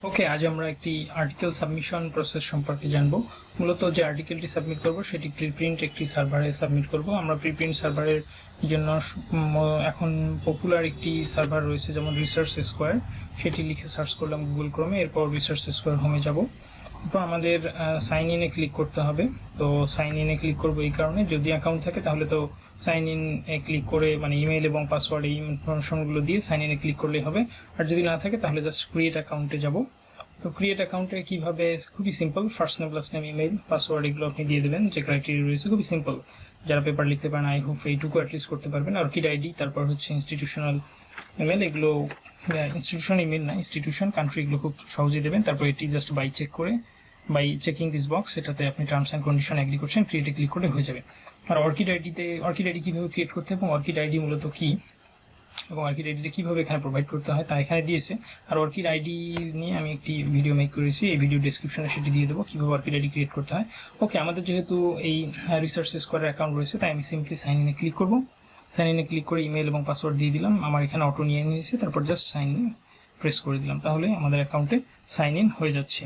ওকে, আজ আমরা একটি আর্টিকেল সাবমিশন প্রসেস সম্পর্কে জানবো। মূলত যে আর্টিকেলটি সাবমিট করব সেটি প্রিপ্রিন্ট একটি সার্ভারে সাবমিট করব। আমরা প্রিপ্রিন্ট সার্ভারের জন্য এখন পপুলার একটি সার্ভার রয়েছে, যেমন রিসার্চ স্কোয়ার। সেটি লিখে সার্চ করলাম গুগল ক্রোমে, এরপর রিসার্চ স্কোয়ার হোমে যাব। তো আমাদের সাইন ইনে ক্লিক করতে হবে। তো সাইন ইনে ক্লিক করব এই কারণে, যদি অ্যাকাউন্ট থাকে তাহলে তো সাইন ইন এ ক্লিক করে, মানে ইমেল এবং পাসওয়ার্ড এই ইনফরমেশনগুলো দিয়ে সাইন ইনে ক্লিক করলেই হবে। আর যদি না থাকে তাহলে জাস্ট ক্রিয়েট অ্যাকাউন্টে যাব। তো ক্রিয়েট অ্যাকাউন্টে কীভাবে, খুবই simple. First name, last name, email, password এগুলো আপনি দিয়ে দেবেন। যে ক্রাইটেরিয়া রয়েছে খুবই সিম্পল। যারা পেপার লিখতে পারেন আই হোপ এইটুকু অ্যাটলিস্ট করতে পারবেন। অর্কিড আইডি, তারপর হচ্ছে ইনস্টিটিউশনাল ইমেল, এগুলো ইনস্টিটিউশন ইমেল না, ইনস্টিটিউশন, কান্ট্রি, এগুলো খুব সহজেই দেবেন। তারপর এটি জাস্ট বাই চেক করে, বাই চেকিং দিস বক্স, এটাতে আপনি টার্মস অ্যান্ড কন্ডিশন এগ্রি করছেন, ক্রিয়েটে ক্লিক করলে হয়ে যাবে। আর অর্কিড আইডি কীভাবে ক্রিয়েট করতে হবে এবং অর্কিড আইডি মূলত কী এবং অর্কিড আইডিটা কীভাবে এখানে প্রোভাইড করতে হয় তা এখানে দিয়েছে। আর অর্কিড আইডি নিয়ে আমি একটি ভিডিও মেক করেছি, এই ভিডিও ডেসক্রিপশনে সেটি দিয়ে দেবো কীভাবে অর্কিড আইডি ক্রিয়েট করতে হয়। ওকে, আমাদের যেহেতু এই রিসার্চ স্কোয়ারের অ্যাকাউন্ট রয়েছে, তাই আমি সিম্পলি সাইন ইনে ক্লিক করবো। সাইন ইনে ক্লিক করে ইমেল এবং পাসওয়ার্ড দিয়ে দিলাম। আমার এখানে অটো নিয়ে নিয়েছে, তারপর জাস্ট সাইন ইন প্রেস করে দিলাম, তাহলে আমাদের অ্যাকাউন্টে সাইন ইন হয়ে যাচ্ছে।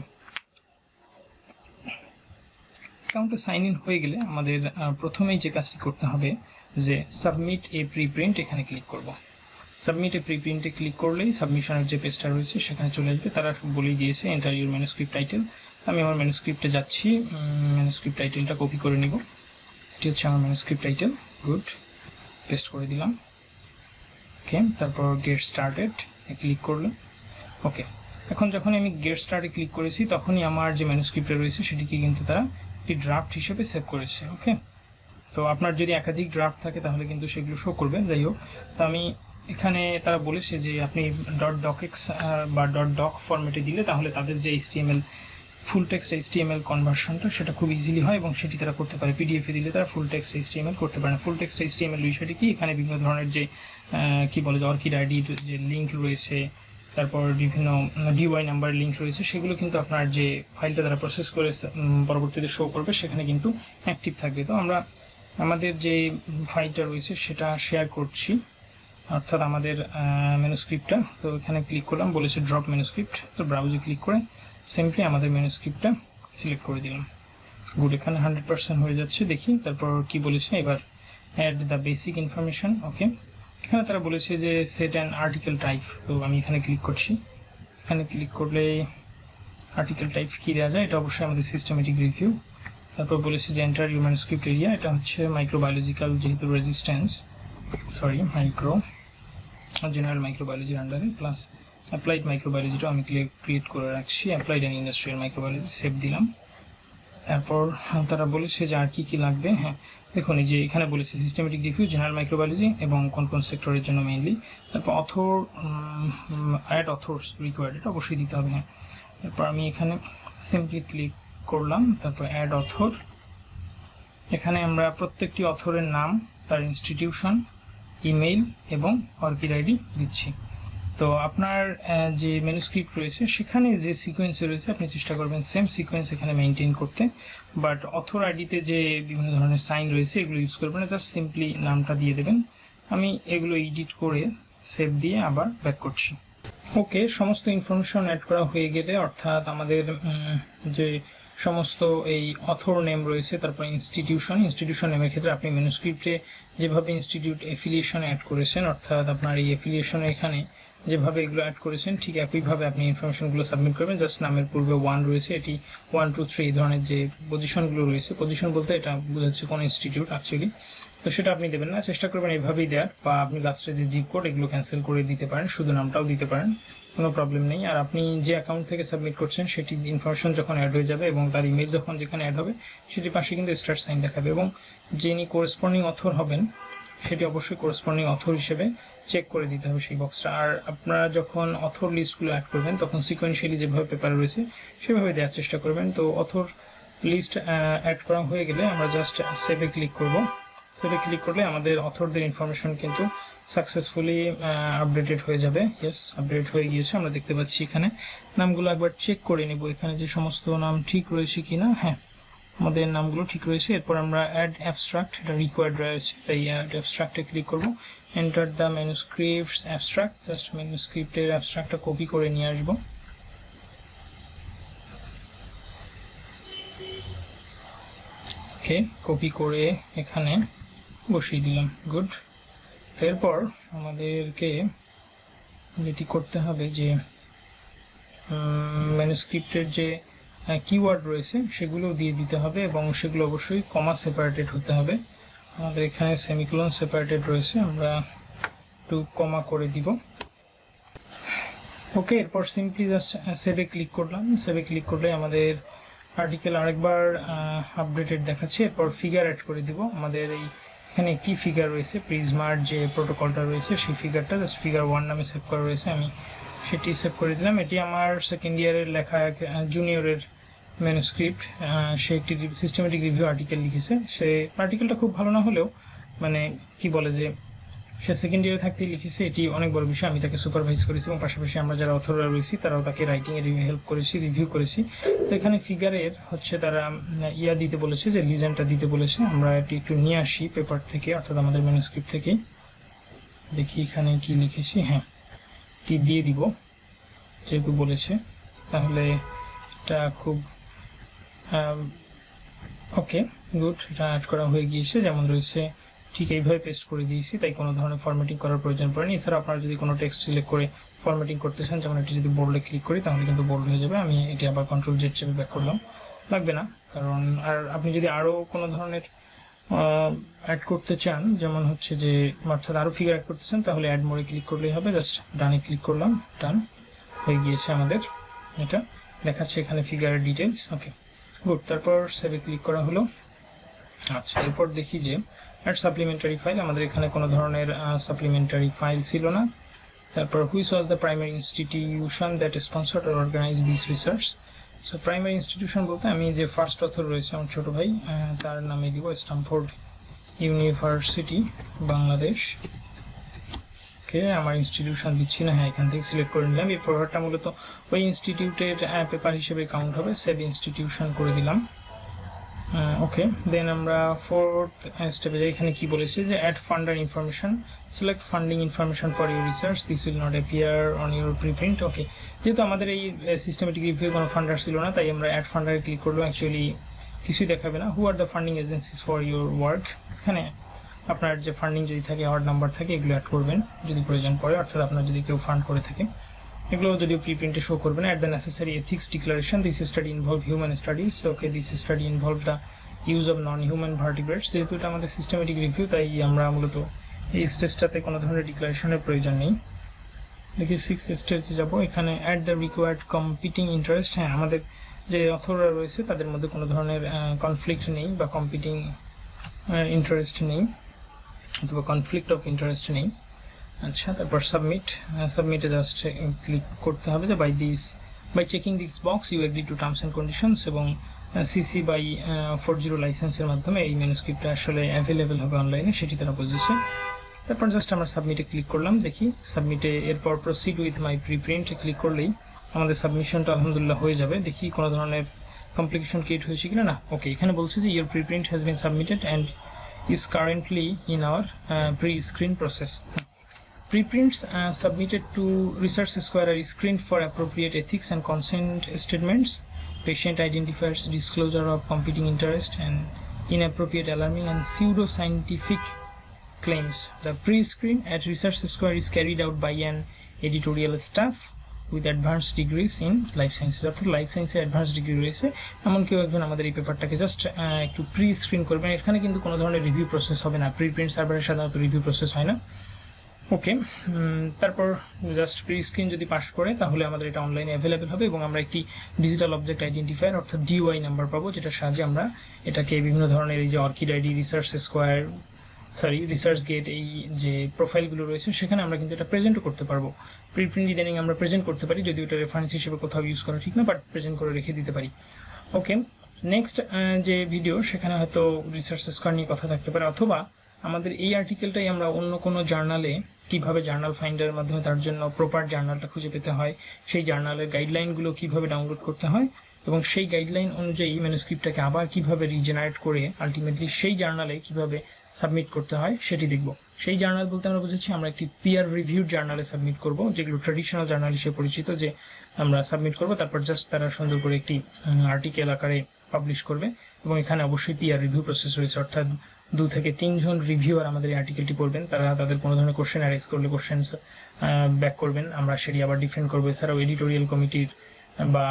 অ্যাকাউন্টে সাইন ইন হয়ে গেলে আমাদের প্রথমেই যে কাজটি করতে হবে, যে সাবমিট এ প্রিপ্রিন্ট, এখানে ক্লিক করব। সাবমিট এ প্রিপ্রিন্টে ক্লিক করলেই সাবমিশনের যে পেজটা রয়েছে সেখানে চলে আসবে। তারা বলেই দিয়েছে এন্টার ইউর ম্যানুস্ক্রিপ্ট টাইটেল। আমি আমার ম্যানুস্ক্রিপ্টে যাচ্ছি, ম্যানুস্ক্রিপ্ট টাইটেলটা কপি করে নিব। এটি হচ্ছে আমার ম্যানুস্ক্রিপ্ট টাইটেল। গুড, পেস্ট করে দিলাম। ওকে, তারপর গেট স্টার্টেড ক্লিক করলাম। ওকে, এখন যখন আমি গেট স্টার্টে ক্লিক করেছি তখনই আমার যে ম্যানুস্ক্রিপ্টে রয়েছে সেটিকে কিন্তু তারা একটি ড্রাফট হিসেবে সেভ করেছে। ওকে, তো আপনার যদি একাধিক ড্রাফট থাকে তাহলে কিন্তু সেগুলো শো করবে। যাই হোক, তো আমি এখানে তারা বলেছে যে আপনি .docx বা .doc ফরম্যাটে দিলে তাহলে তাদের যে HTML ফুল টেক্সট HTML কনভার্সনটা সেটা খুব ইজিলি হয় এবং সেটি তারা করতে পারে। পিডিএফে দিলে তারা ফুল টেক্সট HTML করতে পারে না। ফুল টেক্সট HTML বিষয়টি কি, এখানে বিভিন্ন ধরনের যে কী বলে, যে অর্কিড আইডির যে লিঙ্ক রয়েছে, তারপর বিভিন্ন ডিওয়াই নাম্বার লিঙ্ক রয়েছে, সেগুলো কিন্তু আপনার যে ফাইলটা তারা প্রসেস করে পরবর্তীতে শো করবে সেখানে কিন্তু অ্যাক্টিভ থাকবে। তো আমরা আমাদের যে ফাইলটা রয়েছে সেটা শেয়ার করছি, অর্থাৎ আমাদের ম্যানুস্ক্রিপ্টটা। তো এখানে ক্লিক করলাম, বলেছে ড্রপ ম্যানুস্ক্রিপ্ট। তো ব্রাউজে ক্লিক করে সিম্পলি আমাদের ম্যানুস্ক্রিপ্টটা সিলেক্ট করে দিলাম। গুড, এখানে 100% হয়ে যাচ্ছে। দেখি তারপর কি বলেছে। এবার অ্যাড দ্য বেসিক ইনফরমেশন। ওকে, এখানে তারা বলেছে যে সেট অ্যান আর্টিকেল টাইপ। তো আমি এখানে ক্লিক করছি। এখানে ক্লিক করলে আর্টিকেল টাইপ কী দেওয়া যায়, এটা অবশ্যই আমাদের সিস্টেমেটিক রিভিউ। তারপর বলেছে যে এন্টার ইউর ম্যানুস্ক্রিপ্ট এরিয়া, এটা হচ্ছে মাইক্রোবায়োলজিক্যাল, যেহেতু রেজিস্ট্যান্স, জেনারেল মাইক্রোবায়োলজির আন্ডারে, প্লাস অ্যাপ্লাইড মাইক্রোবায়োলজিটাও আমি ক্রিয়েট করে রাখছি, applied and industrial microbiology, save দিলাম। তারপর তারা বলেছে যে আর কী কী লাগবে। হ্যাঁ, দেখুন এই যে এখানে বলেছে সিস্টেমেটিক রিভিউ, জেনারেল মাইক্রোবায়োলজি এবং কোন কোন সেক্টরের জন্য মেইনলি। তারপর অথর, অ্যাড অথর্স রিকোয়ার্ড, এটা অবশ্যই দিতে হবে। হ্যাঁ, তারপর আমি এখানে সিম্পলি ক্লিক করলাম, তারপর অ্যাড অথর। এখানে আমরা প্রত্যেকটি অথরের নাম, তার ইনস্টিটিউশন, ইমেইল এবং অর্কিড আইডি দিচ্ছি। তো আপনার যে ম্যানুস্ক্রিপ্ট রয়েছে সেখানে যে সিকোয়েন্সে রয়েছে আপনি চেষ্টা করবেন সেম সিকোয়েন্স এখানে মেনটেন করতে, বাট অথর আইডিতে যে বিভিন্ন ধরনের সাইন রয়েছে এগুলো ইউজ করবেন না, জাস্ট সিম্পলি নামটা দিয়ে দেবেন। আমি এগুলো এডিট করে সেভ দিয়ে আবার ব্যাক করছি। ওকে, সমস্ত ইনফরমেশন অ্যাড করা হয়ে গেলে, অর্থাৎ আমাদের যে সমস্ত এই অথর নেম রয়েছে, তারপর ইনস্টিটিউশন নেমের ক্ষেত্রে আপনি ম্যানুস্ক্রিপ্টে যেভাবে ইনস্টিটিউট এফিলিয়েশন অ্যাড করেছেন, অর্থাৎ আপনার এই এফিলিয়েশন এখানে যেভাবে এগুলো অ্যাড করেছেন ঠিক একইভাবে আপনি ইনফরমেশনগুলো সাবমিট করবেন। জাস্ট নামের পূর্বে 1 রয়েছে, এটি 1 2 3 এই ধরনের যে পজিশনগুলো রয়েছে, পজিশন বলতে এটা বোঝাচ্ছে কোন ইনস্টিটিউট অ্যাকচুয়ালি, তো সেটা আপনি দেবেন না, চেষ্টা করবেন এইভাবেই দেওয়ার। বা আপনি লাস্টে যে জিপ কোড এগুলো ক্যান্সেল করে দিতে পারেন, শুধু নামটাও দিতে পারেন, কোনো প্রবলেম নেই। আর আপনি যে অ্যাকাউন্ট থেকে সাবমিট করছেন সেটি ইনফরমেশন যখন অ্যাড হয়ে যাবে এবং তার ইমেল যখন যেখানে অ্যাড হবে সেটির পাশে কিন্তু স্টার্ট সাইন দেখাবে, এবং যিনি কোরেসপন্ডিং অথর হবেন সেটি অবশ্যই কোরেসপন্ডিং অথর হিসেবে চেক করে দিতে হবে সেই বক্সটা। আর আপনারা যখন অথর লিস্টগুলো অ্যাড করবেন তখন সিকোয়েন্সিয়ালি যেভাবে পেপার রয়েছে সেভাবে দেওয়ার চেষ্টা করবেন। তো অথর লিস্ট অ্যাড করা হয়ে গেলে আমরা জাস্ট সেভে ক্লিক করব। সেভে ক্লিক করলে আমাদের অথরদের ইনফরমেশন কিন্তু সাকসেসফুলি আপডেটেড হয়ে যাবে। ইয়েস, আপডেট হয়ে গিয়েছে, আমরা দেখতে পাচ্ছি। এখানে নামগুলো একবার চেক করে নিব এখানে যে সমস্ত নাম ঠিক রয়েছে কিনা। হ্যাঁ, আমাদের নামগুলো ঠিক রয়েছে। এরপর আমরা অ্যাড অ্যাবস্ট্রাক্ট, এটা রিকোয়ার্ড রয়েছে, তাই অ্যাড অ্যাবস্ট্রাক্টে ক্লিক করব। Enter the manuscripts abstract, just ম্যানুস্ক্রিপ্টের অ্যাবস্ট্রাক্টটা কপি করে নিয়ে আসবো। ওকে, কপি করে এখানে বসিয়ে দিলাম। গুড। এরপর আমাদেরকে যেটি করতে হবে যে ম্যানুস্ক্রিপ্টের যে কিওয়ার্ড রয়েছে সেগুলো দিয়ে দিতে হবে এবং সেগুলো অবশ্যই কমা সেপারেটেড হতে হবে। আমাদের এখানে সেমিকোলন সেপারেটেড রয়েছে, আমরা একটু কমা করে দিব। ওকে, এরপর সিম্পলি জাস্ট সেভে ক্লিক করলাম। সেভে ক্লিক করলে আমাদের আর্টিকেল আরেকবার আপডেটেড দেখাচ্ছে। এরপর ফিগার অ্যাড করে দিব। আমাদের এই এখানে একটি ফিগার রয়েছে, প্রিজমার যে প্রোটোকলটা রয়েছে সেই ফিগারটা জাস্ট ফিগার 1 নামে সেভ করা রয়েছে, আমি সেটি সেভ করে দিলাম। এটি আমার সেকেন্ড ইয়ারের লেখা এক জুনিয়রের ম্যানুস্ক্রিপ্ট। সে একটি সিস্টেমেটিক রিভিউ আর্টিকেল লিখেছে। সে আর্টিকেলটা খুব ভালো না হলেও মানে কি বলে যে সে সেকেন্ড ইয়ারে থাকতেই লিখেছে, এটি অনেক বড় বিষয়। আমি তাকে সুপারভাইজ করেছি এবং পাশাপাশি আমরা যারা অথররা রয়েছি তারাও তাকে রাইটিংয়ে হেল্প করেছি, রিভিউ করেছি। তো এখানে ফিগারের হচ্ছে তারা ইয়া দিতে বলেছে, যে লিজেন্ডটা দিতে বলেছে। আমরা এটি একটু নিয়ে আসি পেপার থেকে, অর্থাৎ আমাদের ম্যানুস্ক্রিপ্ট থেকে। দেখি এখানে কি লিখেছি। হ্যাঁ, এটি দিয়ে দিব যেহেতু বলেছে, তাহলে এটা খুব ওকে গুড। এটা অ্যাড করা হয়ে গিয়েছে যেমন রয়েছে ঠিক এইভাবে পেস্ট করে দিয়েছি, তাই কোনো ধরনের ফরম্যাটিং করার প্রয়োজন পড়েনি। এছাড়া আপনারা যদি কোনো টেক্সট সিলেক্ট করে ফরম্যাটিং করতে চান, যেমন এটি যদি বোল্ডে ক্লিক করি তাহলে কিন্তু বোল্ড হয়ে যাবে। আমি এটি আবার কন্ট্রোল জেড চেপে ব্যাক করলাম, লাগবে না। কারণ আর আপনি যদি আরও কোনো ধরনের অ্যাড করতে চান, যেমন হচ্ছে যে অর্থাৎ আরও ফিগার অ্যাড করতে চান, তাহলে অ্যাড মোডে ক্লিক করলেই হবে। জাস্ট ডানে ক্লিক করলাম, ডান হয়ে গিয়েছে আমাদের। এটা দেখাচ্ছে এখানে ফিগারের ডিটেলস। Okay good. তারপর সেভে ক্লিক করা হলো। আচ্ছা, এরপর দেখি যে অ্যাড সাপ্লিমেন্টারি ফাইল। আমাদের এখানে কোনো ধরনের সাপ্লিমেন্টারি ফাইল ছিল না। তারপর which was the primary institution that sponsored or organise this research. So primary institution বলতে আমি যে ফার্স্ট অথর রয়েছে আমার ছোটো ভাই, তার নামে দিব স্ট্যামফোর্ড ইউনিভার্সিটি বাংলাদেশ। ওকে, আমার ইনস্টিটিউশন দিচ্ছি না, হ্যাঁ এখান থেকে সিলেক্ট করে নিলাম। এই পেপারটা মূলত ওই ইনস্টিটিউটের পেপার হিসেবে কাউন্ট হবে, সেভ ইনস্টিটিউশন করে দিলাম। ওকে, দেন আমরা ফোর্থ স্টেপে যাই। এখানে কি বলেছে যে add funder information, select funding information for your research, this will not appear on your preprint. Okay, যেহেতু আমাদের এই সিস্টেমেটিক রিভিউ কোনো ফান্ডার ছিল না, তাই আমরা অ্যাড ফান্ডারে ক্লিক করলাম। অ্যাকচুয়ালি কিছুই দেখাবে না। Who are the funding agencies for your work, এখানে আপনার যে ফান্ডিং যদি থাকে, আওয়ার নাম্বার থাকে, এগুলো অ্যাড করবেন যদি প্রয়োজন পড়ে, অর্থাৎ আপনার যদি কেউ ফান্ড করে থাকে এগুলো যদিও প্রিপ্রিন্টে শো করবেন। At the necessary ethics declaration, this study involve human studies. Okay, this study involve the use of non human ভার্টিব্রেটস। যেহেতু এটা আমাদের সিস্টেমেটিক রিভিউ, তাই আমরা মূলত এই স্টেজটাতে কোনো ধরনের ডিক্লারেশনের প্রয়োজন নেই। দেখি 6 স্টেজে যাব। এখানে at the required competing interest. হ্যাঁ, আমাদের যে অথররা রয়েছে তাদের মধ্যে কোনো ধরনের কনফ্লিক্ট নেই বা কম্পিটিং ইন্টারেস্ট নেই অথবা কনফ্লিক্ট অফ ইন্টারেস্ট নেই। আচ্ছা, তারপর সাবমিটে জাস্ট ক্লিক করতে হবে যে by checking this box you agree to terms and conditions, এবং সিসি বাই 40 লাইসেন্সের মাধ্যমে এই ম্যানুস্ক্রিপ্টটা আসলে অ্যাভেলেবেল হবে অনলাইনে, সেটি তারা বলেছে। তারপর জাস্ট আমরা সাবমিটে ক্লিক করলাম। দেখি সাবমিটে, এরপর প্রসিড উইথ মাই প্রিপ্রিন্টে ক্লিক করলেই আমাদের সাবমিশনটা আলহামদুলিল্লাহ হয়ে যাবে। দেখি কোনো ধরনের কমপ্লিকেশন ক্রিয়েট হয়েছে কিনা। না, ওকে, এখানে বলছে যে your preprint has been submitted and is currently in our pre-screen process. Preprints submitted to Research Square are screened for appropriate ethics and consent statements, patient identifiers, disclosure of competing interest, and inappropriate, alarming, and pseudo-scientific claims. The pre-screen at Research Square is carried out by an editorial staff with advanced degrees in life sciences, অর্থাৎ life সায়েন্সে advance degree রয়েছে এমন কেউ একজন আমাদের এই পেপারটাকে just একটু pre screen করবেন। এখানে কিন্তু কোনো ধরনের রিভিউ প্রসেস হবে না, প্রিপ্রিন্ট সার্ভারে সাধারণত রিভিউ প্রসেস হয় না। ওকে, তারপর জাস্ট প্রি স্ক্রিন যদি পাস করে তাহলে আমাদের এটা অনলাইনে অ্যাভেলেবেল হবে এবং আমরা একটি ডিজিটাল অবজেক্ট আইডেন্টিফায়ার অর্থাৎ ডিওআই নাম্বার পাবো, যেটার সাহায্যে আমরা এটাকে বিভিন্ন ধরনের এই যে অর্কিড আইডি, রিসার্চ গেট, এই যে প্রোফাইলগুলো রয়েছে সেখানে আমরা কিন্তু এটা প্রেজেন্টও করতে পারবো। প্রিপ্রিন্ট ইদানিং আমরা প্রেজেন্ট করতে পারি, যদিও এটা রেফারেন্স হিসেবে কোথাও ইউজ করা ঠিক না, বাট প্রেজেন্ট করে রেখে দিতে পারি। ওকে, নেক্সট যে ভিডিও সেখানে হয়তো রিসার্চ স্কোয়ার নিয়ে কথা থাকতে পারে, অথবা আমাদের এই আর্টিকেলটাই আমরা অন্য কোনো জার্নালে কীভাবে জার্নাল ফাইন্ডারের মাধ্যমে তার জন্য প্রপার জার্নালটা খুঁজে পেতে হয়, সেই জার্নালের গাইডলাইনগুলো কীভাবে ডাউনলোড করতে হয় এবং সেই গাইডলাইন অনুযায়ী ম্যানুস্ক্রিপ্টটাকে আবার কীভাবে রিজেনারেট করে আলটিমেটলি সেই জার্নালে কীভাবে সাবমিট করতে হয় সেটি দেখব। সেই জার্নাল বলতে আমরা বুঝেছি আমরা একটি পিয়ার রিভিউড জার্নালে সাবমিট করব, যেগুলো ট্র্যাডিশনাল জার্নাল হিসেবে পরিচিত, যে আমরা সাবমিট করব, তারপর জাস্ট তারা সুন্দর করে একটি আর্টিকেল আকারে পাবলিশ করবে, এবং এখানে অবশ্যই পিয়ার রিভিউ প্রসেস রয়েছে, অর্থাৎ 2 থেকে 3 জন রিভিউয়ার আমাদের এই আর্টিকেলটি পড়বেন, তারা তাদের কোনো ধরনের কোশ্চেন অ্যারাইজ করলে কোশ্চেন ব্যাক করবেন, আমরা সেটি আবার ডিফেন্ড করবো। এছাড়াও এডিটোরিয়াল কমিটির বা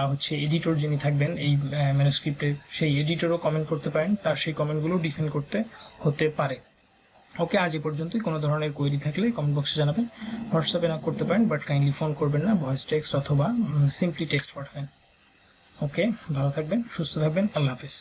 এডিটর যিনি থাকবেন এই ম্যানুস্ক্রিপ্টে, সেই এডিটরও কমেন্ট করতে পারেন, তার সেই কমেন্টগুলো ডিফেন্ড করতে হতে পারে। ওকে, আজ এ পর্যন্তই। কোনো ধরনের কোয়েরি থাকলে কমেন্ট বক্সে জানাবেন, হোয়াটসঅ্যাপে না করতে পারেন, বাট কাইন্ডলি ফোন করবেন না, ভয়েস টেক্সট অথবা সিম্পলি টেক্সট পাঠাবেন। ওকে, ভালো থাকবেন, সুস্থ থাকবেন, আল্লাহ হাফিজ।